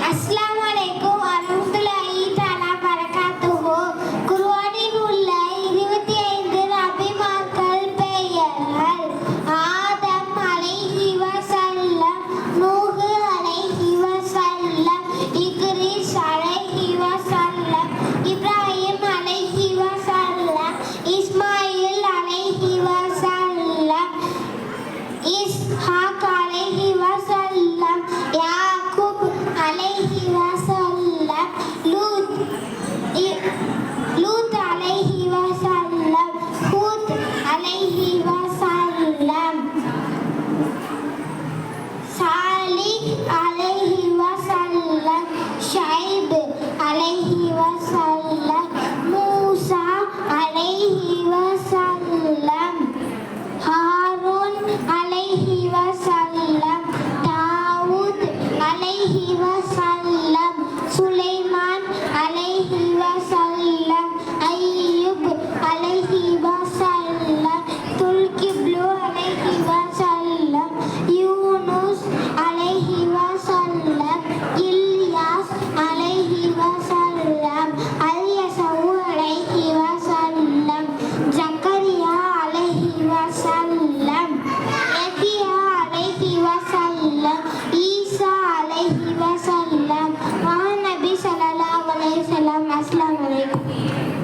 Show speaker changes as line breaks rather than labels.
அஸ்ஸலாமு அலைக்கும் வரஹ்மத்துல்லாஹி தஆலா பரகாத்துஹு. குர்ஆனில் உள்ள 25 நபிமார்கள் பெயர்கள்: ஆதம் அலைஹி வஸல்லம், நூஹ் அலைஹி வஸல்லம், இத்ரீஸ் அலைஹி வஸல்லம், இப்ராஹிம் அலைஹி வஸல்லம், இஸ்மாயில் அலைஹி வஸல்லம், இஸ்ஹாக் அலைஹி வஸல்லம், யாக்கூப் அலைஹி வஸல்லம், லூத் அலைஹி வஸல்லம், ஹூத் அலைஹி வஸல்லம், சாலிஹ் அலைஹி வஸல்லம், ஷுஐப் அலைஹி வஸல்லம்.